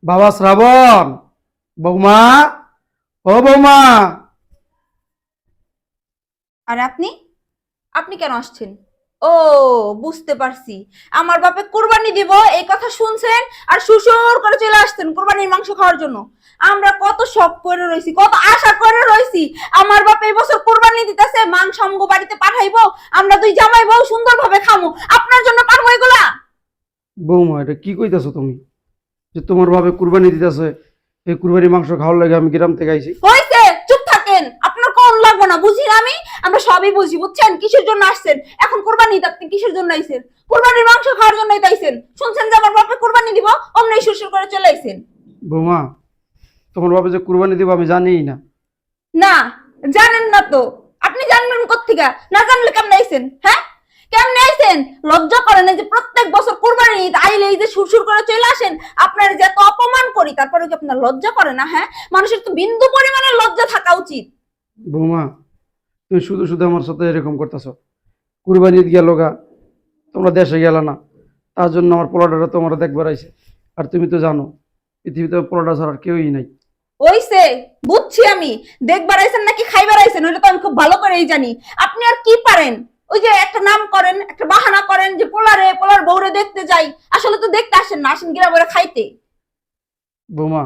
বাবা শ্রাবণ, বৌমা, ও বৌমা। আর আপনি আপনি কেন আসছেন? ও, বুঝতে পারছি। আমার বাপে কুরবানি দিব এই কথা শুনছেন আর সুসুর করে চলে আসছেন কুরবানির মাংস খাওয়ার জন্য। আমরা কত শখ করে রইছি, কত আশা করে রইছি। আমার বাপ এই বছর কুরবানি দিতেছে, মাংস আমগো বাড়িতে পাঠাইবো, আমরা দুই জামাই বউ সুন্দরভাবে খামু। আপনার জন্য পারবো এগুলা? বৌমা, এটা কি কইতাছো তুমি? যে তোমার ভাবে কুরবানি দিতেছে, এই কুরবানি মাংস খাওয়ার লাগে আমি গ্রাম থেকে আইছি। হইছে, চুপ থাকেন। আপনার কোন লাগবো না, বুঝি না আমি। আমরা সবই বুঝি, বুঝছেন কিসের জন্য আসছেন। এখন কুরবানি ঈদ, আপনি কিসের জন্য আইছেন? কুরবানির মাংস খাওয়ার জন্যই তাইছেন। শুনছেন যে আমার বাপে কুরবানি দিব, অমনি শ্বশুর করে চলে আইছেন। বৌমা, তোমার ভাবে যে কুরবানি দিব আমি জানিই না। না, জানেন না তো। আপনি জানবেন কোত্থেকে? না জানলে কেমনে আইছেন? হ্যাঁ, কেমনে আইছেন? লজ্জা করে না যে প্রত্যেক বছর কুরবানি ঈদ আইলে এই যে সুরসুর করে চলে আসেন? আপনার যে এত অপমান করি, তারপরে কি আপনার লজ্জা করে না? হ্যাঁ, মানুষের তো বিন্দু পরিমাণে লজ্জা থাকা উচিত। বৌমা, তুমি শুধু শুধু আমার সাথে এরকম করতেছো। কুরবানি ঈদ গেল গা, তোমরা দেশে গেল না, তার জন্য আমার পোলাটা তোমার দেখবার আইছে। আর তুমি তো জানো পৃথিবীতে পোলাটা ছাড়া আর কেউই নাই। ওইসে, বুঝছি আমি। দেখবার আইছেন নাকি খাইবার আইছেন ওইটা তো আমি খুব ভালো করেই জানি। আপনি আর কি পারেন? ওই যে একটা নাম করেন, একটা বাহানা করেন যে পোলার বউরে দেখতে যাই। আসলে তো দেখতে আসেন না, আসেন গ্রামে খাইতে। বৌমা,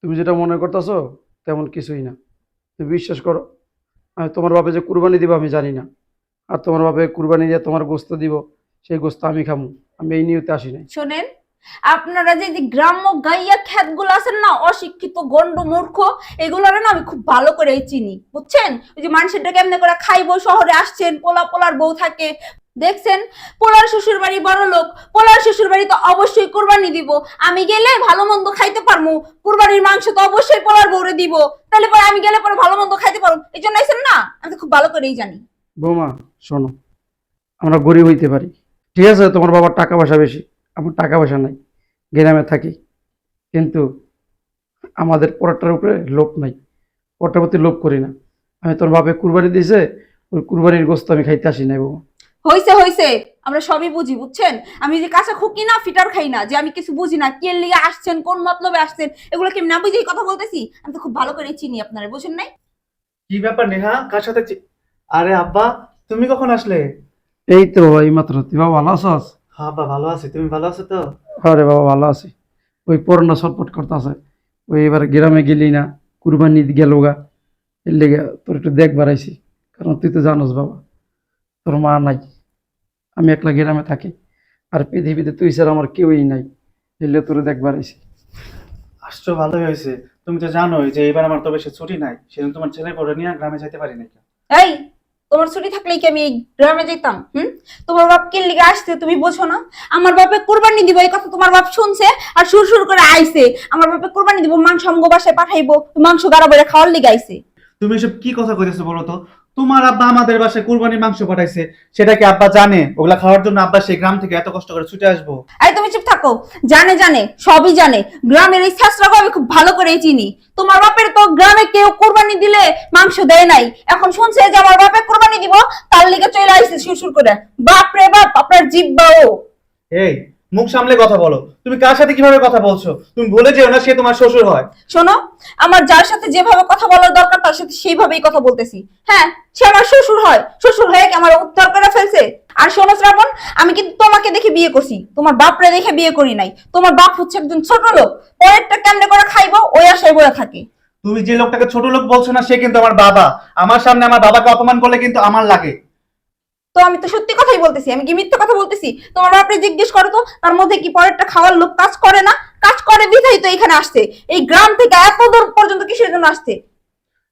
তুমি যেটা মনে করতেছো তেমন কিছুই না। তুমি বিশ্বাস করো, আমি তোমার বাপে যে কুরবানি দিব আমি জানি না। আর তোমার বাপে কুরবানি দিয়ে তোমার গোস্ত দিব, সেই গোস্ত আমি খামু। আমি এই নিয়তে আসি নাই। শোনেন, আপনারা যে যে গ্রাম্য গাইয়া খ্যাতগুলো আছেন না, অশিক্ষিত গন্ড মূর্খ, এগুলোর না আমি খুব ভালো করে চিনি, বুঝছেন? ওই যে মানুষেরটা কেমনে করে খাইবো, শহরে আসছেন, পোলার বউ থাকে, দেখছেন। পোলার শ্বশুর বাড়ি বড় লোক, পোলার শ্বশুর বাড়ি তো অবশ্যই কুরবানি দিব। আমি গেলে ভালো মন্দ খাইতে পারবো, কুরবানির মাংস তো অবশ্যই পোলার বউরে দিব। তাহলে পরে আমি গেলে পরে ভালো মন্দ খাইতে পারবো। এই জন্য আইছেন না, আমি তো খুব ভালো করেই জানি। বৌমা শোনো, আমরা গরিব হইতে পারি, ঠিক আছে, তোমার বাবার টাকা পয়সা বেশি, আমার টাকা পয়সা নাই, গ্রামে থাকি, কিন্তু আমাদের পরটার উপরে লোভ নাই, পরটার প্রতি লোভ করি না। আমি তোর বাপে কুরবানি দিয়েছে, ওই কুরবানির গোস্ত আমি খাইতে আসি নাই বৌমা। হইছে হইছে, আমরা সবই বুঝি, বুঝছেন? আমি যে কাঁচা খুকি না, ফিটার খাই না যে আমি কিছু বুঝি না। কে লিগে আসছেন, কোন মতলবে আসছেন, এগুলো কি না বুঝেই কথা বলতেছি? আমি তো খুব ভালো করে চিনি আপনারা, বুঝেন নাই? কি ব্যাপার নেহা, কার সাথে আরে আব্বা, তুমি কখন আসলে? এই তো বাবা, এই মাত্র। তুই বাবা ভালো আছস? হ্যাঁ আব্বা, ভালো আছি। তুমি ভালো আছো তো? আরে বাবা ভালো আছি। ওই করোনা ছটফট করতেছে, ওই এবার গ্রামে গেলি না, কুরবানি গেল গা, এর লেগে তোর একটু দেখবার আইছি। কারণ তুই তো জানোস বাবা, তোর মা নাই, আমি একলা গ্রামে থাকি, আর পৃথিবীতে তুই ছাড়া আমার কেউই নাই, এলে তোর দেখবার আইছি। আসছো, ভালোই হয়েছে। তুমি তো জানোই যে এবার আমার তো বেশি ছুটি নাই, সেজন্য তোমার ছেলে পড়ে নিয়ে গ্রামে যেতে পারি নাই। এই, তোমার ছুটি থাকলেই কি আমি এই গ্রামে যেতাম? তোমার বাপ কে লিগে আসছে তুমি বোঝো না? আমার বাপে কুরবানি দিব এই কথা তোমার বাপ শুনছে আর সুর করে আইছে। আমার বাপে কুরবানি দিব, মাংস আমগো বাসায় পাঠাইবো, মাংস গাড়া বেড়ে খাওয়ার লিগে আইছে। তুমি এসব কি কথা কইতেছো বলো তো? তোমার আব্বা আমাদের বাসায় কুরবানির মাংস পাঠাইছে, সেটা কি আব্বা জানে? ওগুলা খাওয়ার জন্য আব্বা সেই গ্রাম থেকে এত কষ্ট করে ছুটে আসবো? আরে তুমি চুপ থাকো। জানে জানে, সবই জানে। গ্রামের এই শাস্ত্রকে আমি খুব ভালো করেই চিনি। তোমার বাপের তো গ্রামে কেউ কুরবানি দিলে মাংস দেয় নাই, এখন শুনছে যে আমার বাপে কুরবানি দিব, তার লিগে চলে আইছে সুর করে। বাপ রে বাপ, আপনার জিব্বাও। এই, মুখ সামলে কথা বলো। তুমি কার সাথে কিভাবে কথা বলছো? তুমি ভুলে যেও না সে তোমার শ্বশুর হয়। শোনো, আমার যার সাথে যেভাবে কথা বলার দরকার তার সাথে সেইভাবেই কথা বলতেছি। হ্যাঁ, সে আমার শ্বশুর হয়, শ্বশুর হয়ে কি আমার উদ্ধার করে ফেলছে? আর শোনো শ্রাবণ, আমি কিন্তু তোমাকে দেখে বিয়ে করছি, তোমার বাপরে দেখে বিয়ে করি নাই। তোমার বাপ হচ্ছে একজন ছোট লোক, পরেরটা কেমনে করে খাইবো ওই আশায় বলে থাকে। তুমি যে লোকটাকে ছোট লোক বলছো না, সে কিন্তু আমার বাবা। আমার সামনে আমার বাবাকে অপমান করলে কিন্তু আমার লাগে। তো আমি তো সত্যি কথাই বলতেছি, আমি কি মিথ্যা কথা বলতেছি? তোমার বাপরে জিজ্ঞেস করো তো, তার মধ্যে কি পরেরটা খাওয়ার লোক কাজ করে না? কাজ করে বিধাই তো এখানে আসছে, এই গ্রাম থেকে এত দূর পর্যন্ত কিসের জন্য আসছে?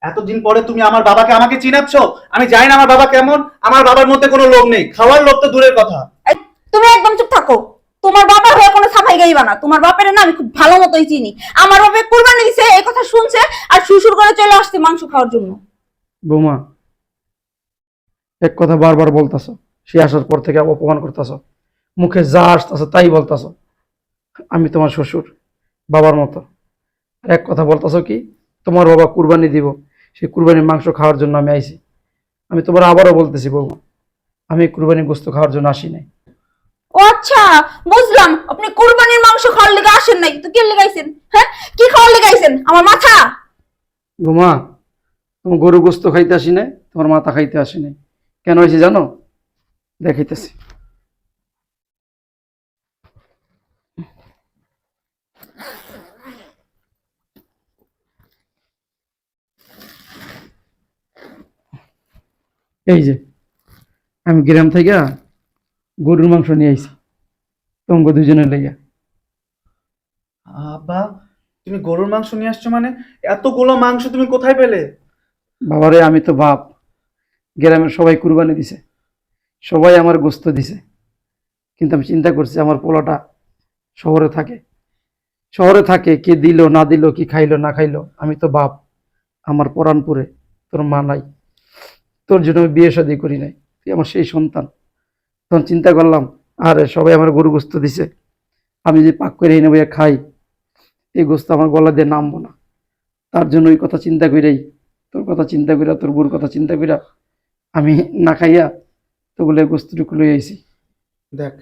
এতদিন পরে তুমি আমার বাবাকে আমাকে চিনাচ্ছ? আমি জানি না আমার বাবা কেমন। আমার বাবার মধ্যে কোনো লোভ নেই, খাওয়ার লোভ তো দূরের কথা। এই, তুমি একদম চুপ থাকো। তোমার বাবার হয়ে কোনো সাফাই গাইবা না। তোমার বাপের না আমি খুব ভালো মতোই চিনি। আমার বাপে কুরবানি দিছে এই কথা শুনছে আর শ্বশুর করে চলে আসছে মাংস খাওয়ার জন্য। বৌমা, এক কথা বারবার বলতাছ, সে আসার পর থেকে অপমান করতেছ, মুখে যা আসতেছ তাই বলতাছ। আমি তোমার শ্বশুর, বাবার মতো। আর এক কথা বলতাছ কি, তোমার বাবা কুরবানি দিব, সেই কুরবানির মাংস খাওয়ার জন্য আমি আইছি। আমি তোমার আবারও বলতেছি বৌমা, আমি কুরবানির গোস্ত খাওয়ার জন্য আসি নাই। ও আচ্ছা, বুঝলাম। আপনি কুরবানির মাংস মাংস খাওয়ার লেগে আসেন নাই তো কি লেগাইছেন? হ্যাঁ, কি খাওয়ার লেগাইছেন? আমার মাথা? বৌমা, তোমার গরু গোস্ত খাইতে আসি নাই, তোমার মাথা খাইতে আসি নাই। কেন হয়েছে জানো? দেখাইতেছি। এই যে আমি গ্রাম থেকে গরুর মাংস নিয়ে আইছি তোমাকে দুজনের লেগে। আব্বা, তুমি গরুর মাংস নিয়ে আসছো মানে? এতগুলো মাংস তুমি কোথায় পেলে? বাবারে, আমি তো বাপ, গ্রামের সবাই কুরবানি দিছে, সবাই আমার গোস্ত দিছে, কিন্তু আমি চিন্তা করছি আমার পোলাটা শহরে থাকে, শহরে থাকে, কে দিল না দিল, কি খাইলো না খাইলো, আমি তো বাপ, আমার পরাণপুরে তোর মা নাই, তোর জন্য আমি বিয়ে শাদী করি নাই, তুই আমার সেই সন্তান। তখন চিন্তা করলাম, আরে সবাই আমার গরু গোস্ত দিছে, আমি যে পাক করে এনে বইয়া খাই, এই গোস্ত আমার গলা দিয়ে নামবো না। তার জন্য ওই কথা চিন্তা করেই, তোর কথা চিন্তা কইরা, তোর বুর কথা চিন্তা কইরা আমি না খাইয়া তোগুলো গোস্তটুকু লই আইছি। দেখ,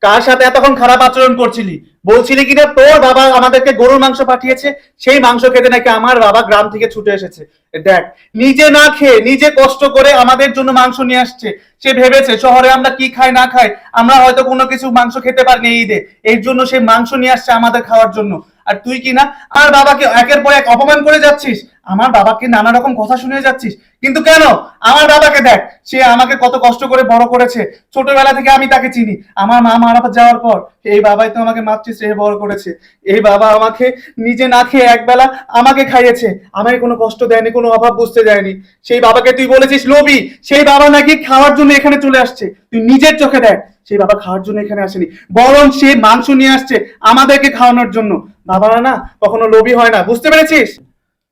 কার সাথে এতক্ষণ খারাপ আচরণ করছিলি? বলছিলি কিনা তোর বাবা আমাদেরকে গরুর মাংস পাঠিয়েছে, সেই মাংস খেতে নাকি আমার বাবা গ্রাম থেকে ছুটে এসেছে। দেখ, নিজে না খেয়ে নিজে কষ্ট করে আমাদের জন্য মাংস নিয়ে আসছে। সে ভেবেছে শহরে আমরা কি খাই না খাই, আমরা হয়তো কোনো কিছু মাংস খেতে পারিনি এই ঈদে, এর জন্য সে মাংস নিয়ে আসছে আমাদের খাওয়ার জন্য। আর তুই কি না আমার বাবাকে একের পর এক অপমান করে যাচ্ছিস, আমার বাবাকে নানা রকম কথা শুনিয়ে যাচ্ছিস। কিন্তু কেন? আমার বাবাকে দেখ, সে আমাকে কত কষ্ট করে বড় করেছে, ছোটবেলা থেকে আমি তাকে চিনি। আমার মা মারা যাওয়ার পর এই বাবাই তো আমাকে মাতৃ বড় করেছে। এই বাবা আমাকে নিজে না খেয়ে একবেলা আমাকে খাইয়েছে, আমাকে কোনো কষ্ট দেয়নি, কোনো অভাব বুঝতে দেয়নি। সেই বাবাকে তুই বলেছিস লোভী, সেই বাবা নাকি খাওয়ার জন্য এখানে চলে আসছে। তুই নিজের চোখে দেখ, সেই বাবা খাওয়ার জন্য এখানে আসেনি, বরং সে মাংস নিয়ে আসছে আমাদেরকে খাওয়ানোর জন্য। বাবারা না কখনো লোভী হয় না, বুঝতে পেরেছিস?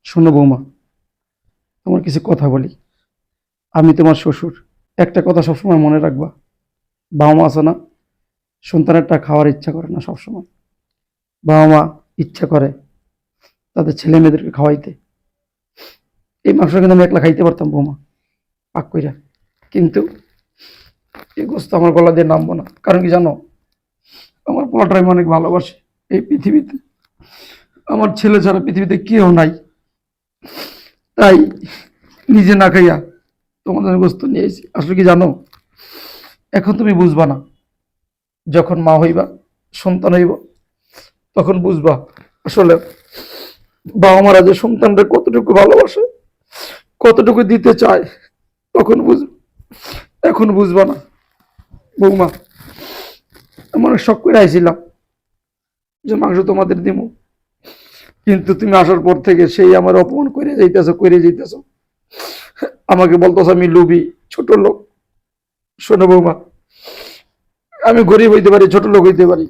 শোনো বৌমা, তোমার কিছু কথা বলি। আমি তোমার শ্বশুর, একটা কথা সবসময় মনে রাখবা, বাবা মা আছে না, সন্তানেরটা খাওয়ার ইচ্ছা করে না সবসময়। বাবা মা ইচ্ছা করে তাদের ছেলে মেয়েদেরকে খাওয়াইতে। এই মাংস কিন্তু আমি একলা খাইতে পারতাম বৌমা, পাক কইরা, কিন্তু এই গোস্ত আমার গলা দিয়ে নামবো না। কারণ কি জানো, আমার পোলাটা আমি অনেক ভালোবাসি। এই পৃথিবীতে আমার ছেলে ছাড়া পৃথিবীতে কেউ নাই, তাই নিজে না খাইয়া তোমাদের গোস্ত নিয়ে এসেছি। আসলে কি জানো, এখন তুমি বুঝবা না, যখন মা হইবা, সন্তান হইব, তখন বুঝবা আসলে বাবা মারা যে সন্তানরা কতটুকু ভালোবাসে, কতটুকু দিতে চায়, তখন বুঝবে, এখন বুঝবা না। বৌমা, আমি অনেক শখ করে আইছিলাম যে মাংস তোমাদের দিব, কিন্তু তুমি আসার পর থেকে সেই আমার অপমান করে যাইতেছো, আমাকে বলতেছো আমি লোভী, ছোট লোক। শোনো বৌমা, আমি গরিব হইতে পারি, ছোট লোক হইতে পারি,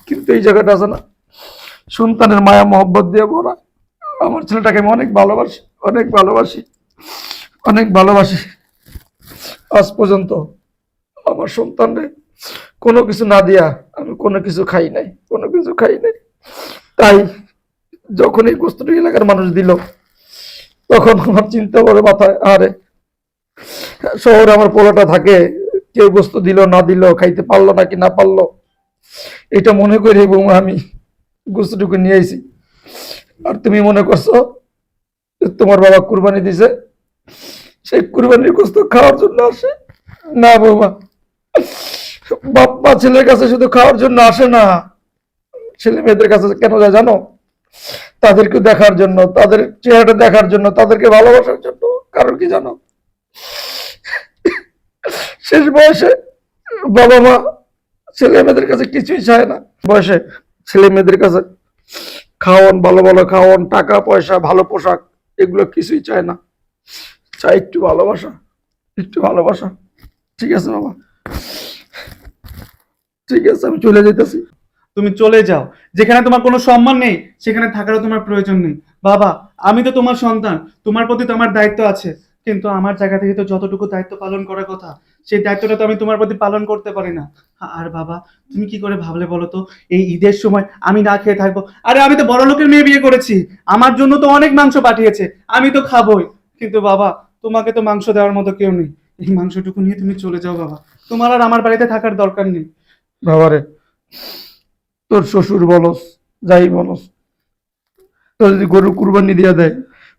কিন্তু এই জায়গাটা আছে না, সন্তানের মায়া মহব্বত দিয়ে ভরা। আমার ছেলেটাকে আমি অনেক ভালোবাসি, অনেক ভালোবাসি, অনেক ভালোবাসি। আজ পর্যন্ত আমার সন্তানরে কোনো কিছু না দিয়া আমি কোনো কিছু খাই নাই, কোনো কিছু খাই নাই। তাই যখন এই গোস্তটি এলাকার মানুষ দিল, তখন আমার চিন্তা করে মাথায়, আরে শহরে আমার পোলাটা থাকে, কেউ গোস্ত দিল না দিল, খাইতে পারলো নাকি না পারলো, এটা মনে করে বৌমা আমি গোস্তটুকু নিয়ে আইছি। আর তুমি মনে করছো যে তোমার বাবা কুরবানি দিছে, সেই কুরবানির গোস্ত খাওয়ার জন্য আসে? না বৌমা, বাপ্পা ছেলের কাছে শুধু খাওয়ার জন্য আসে না, ছেলে মেয়েদের কাছে কেন যায় জানো? তাদেরকে দেখার জন্য, তাদের চেহারাটা দেখার জন্য, তাদেরকে ভালোবাসার জন্য। কারণ কি জানো, শেষ বয়সে বাবা মা ছেলে মেয়েদের কাছে কিছুই চায় না। বয়সে ছেলে মেয়েদের কাছে খাওয়ান, ভালো ভালো খাওয়ান, টাকা পয়সা, ভালো পোশাক, এগুলো কিছুই চায় না, চাই একটু ভালোবাসা, একটু ভালোবাসা। ঠিক আছে বাবা, ঠিক আছে, আমি চলে যেতেছি। তুমি চলে যাও, যেখানে তোমার কোনো সম্মান নেই সেখানে থাকারও তোমার প্রয়োজন নেই। বাবা, আমি তো তোমার সন্তান, তোমার প্রতি তো আমার দায়িত্ব আছে, কিন্তু আমার জায়গা থেকে তো যতটুকু দায়িত্ব পালন করার কথা, সেই দায়িত্বটা তো আমি তোমার প্রতি পালন করতে পারি না। আর বাবা, তুমি কি করে ভাবলে বলো তো এই ঈদের সময় আমি না খেয়ে থাকবো? আরে আমি তো বড় লোকের মেয়ে বিয়ে করেছি, আমার জন্য তো অনেক মাংস পাঠিয়েছে, আমি তো খাবোই। কিন্তু বাবা, তোমাকে তো মাংস দেওয়ার মতো কেউ নেই, এই মাংসটুকু নিয়ে তুমি চলে যাও বাবা, তোমার আর আমার বাড়িতে থাকার দরকার নেই। বাবারে, তোর শ্বশুর বলস, যাই বলস, তোর যদি গরু কুরবানি দিয়া দেয়,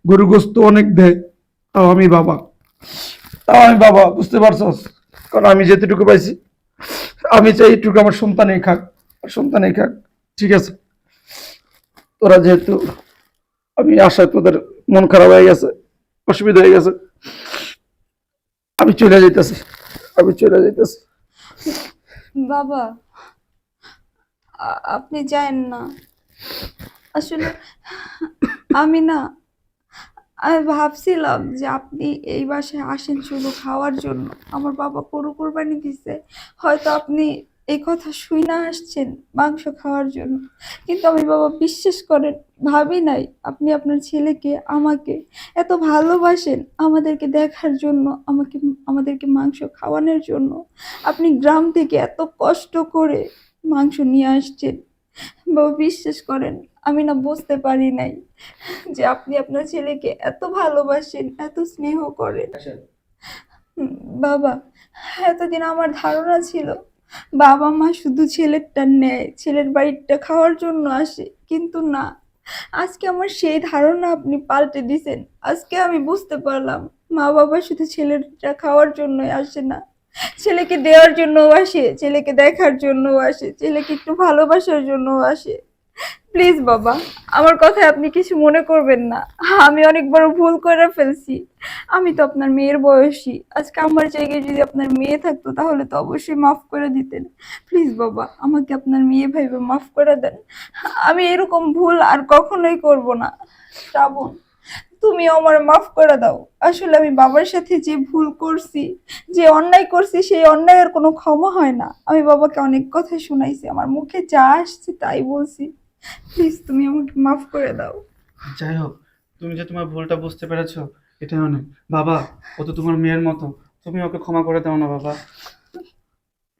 গরু গোস্ত অনেক দেয়, তাও আমি বাবা, বুঝতে পারছস? কারণ আমি যেটুকু পাইছি, আমি চাই এইটুকু আমার সন্তানই খাক, সন্তানই খাক। ঠিক আছে, তোরা যেহেতু, আমি আশায় তোদের মন খারাপ হয়ে গেছে, অসুবিধা হয়ে গেছে, আমি চলে যাইতেছি, আমি চলে যাইতেছি। বাবা, আপনি যায়েন না। আসলে আমি না, আমি ভাবছিলাম যে আপনি এই বাসায় আসেন শুধু খাওয়ার জন্য। আমার বাবা গরু কোরবানি দিছে, হয়তো আপনি এই কথা শুই না আসছেন মাংস খাওয়ার জন্য। কিন্তু আমি বাবা, বিশ্বাস করেন, ভাবি নাই আপনি আপনার ছেলেকে আমাকে এত ভালোবাসেন, আমাদেরকে দেখার জন্য, আমাদেরকে মাংস খাওয়ানোর জন্য আপনি গ্রাম থেকে এত কষ্ট করে মাংস নিয়ে আসছেন। বাবা, বিশ্বাস করেন, আমি না বুঝতে পারি নাই যে আপনি আপনার ছেলেকে এত ভালোবাসেন, এত স্নেহ করেন। হুম, বাবা, এতদিন আমার ধারণা ছিল বাবা মা শুধু ছেলেরটা নেয়, ছেলের বাড়িটা খাওয়ার জন্য আসে, কিন্তু না, আজকে আমার সেই ধারণা আপনি পাল্টে দিছেন। আজকে আমি বুঝতে পারলাম মা বাবা শুধু ছেলেটা খাওয়ার জন্যই আসে না, ছেলেকে দেওয়ার জন্যও আসে, ছেলেকে দেখার জন্যও আসে, ছেলেকে একটু ভালোবাসার জন্যও আসে। প্লিজ বাবা, আমার কথায় আপনি কিছু মনে করবেন না। আমি অনেক বড় ভুল করে ফেলছি। আমি তো আপনার মেয়ের বয়সী, আজকে আমার জায়গায় যদি আপনার মেয়ে থাকতো তাহলে তো অবশ্যই মাফ করে দিতেন। প্লিজ বাবা, আমাকে আপনার মেয়ে ভাইবে মাফ করে দেন। আমি এরকম ভুল আর কখনোই করব না। শ্রাবণ, তুমি আমার মাফ করে দাও। আসলে আমি বাবার সাথে যে ভুল করছি, যে অন্যায় করছি, সেই অন্যায়ের কোনো ক্ষমা হয় না। আমি বাবাকে অনেক কথা শুনাইছি, আমার মুখে যা আসছে তাই বলছি। প্লিজ তুমি আমাকে মাফ করে দাও। যাই হোক, তুমি যে তোমার ভুলটা বুঝতে পেরেছো, এটাই অনেক। বাবা, ও তো তোমার মেয়ের মতো, তুমি ওকে ক্ষমা করে দাও না বাবা।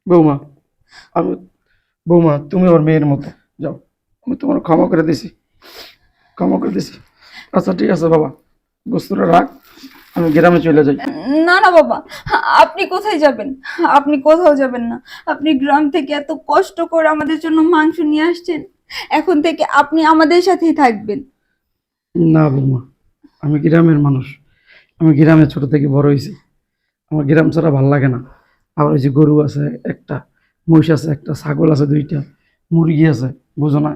বৌমা, আমি, বৌমা তুমি আমার মেয়ের মতো, যাও, আমি তোমার ক্ষমা করে দিছি, ক্ষমা করে দিছি। আচ্ছা ঠিক আছে বাবা, গোস্তটা রাখ, আমি গ্রামে চলে যাই। না না বাবা, আপনি কোথায় যাবেন? আপনি কোথাও যাবেন না। আপনি গ্রাম থেকে এত কষ্ট করে আমাদের জন্য মাংস নিয়ে আসছেন, এখন থেকে আপনি আমাদের সাথেই থাকবেন। না বৌমা, আমি গ্রামের মানুষ, আমি গ্রামে ছোট থেকে বড় হয়েছি, আমার গ্রাম ছাড়া ভাল লাগে না। আবার ওই যে গরু আছে একটা, মহিষ আছে একটা, ছাগল আছে দুইটা, মুরগি আছে, বুঝো না?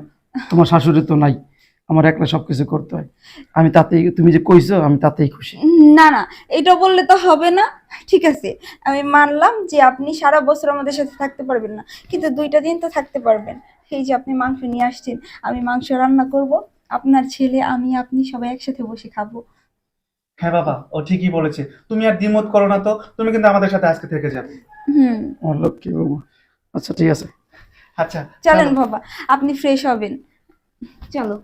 তোমার শাশুড়ি তো নাই, আমার একলা সবকিছু করতে হয়। আমি তাতেই, তুমি যে কইছো আমি তাতেই খুশি। না না, এটা বললে তো হবে না। ঠিক আছে, আমি মানলাম যে আপনি সারা বছর আমাদের সাথে থাকতে পারবেন না, কিন্তু 2টা দিন তো থাকতে পারবেন। এই যে আপনি মাংস নিয়ে আসছেন, আমি মাংস রান্না করব, আপনার ছেলে, আমি, আপনি সবাই একসাথে বসে খাবো। হ্যাঁ বাবা, ও ঠিকই বলেছে, তুমি আর দ্বিমত করো না তো, তুমি কিন্তু আমাদের সাথে আজকে থেকে যাবে। হুম, আমার লক্ষ্মী বৌমা। আচ্ছা ঠিক আছে। আচ্ছা চলেন চলো। বাবা, আপনি ফ্রেশ হবেন, চলো।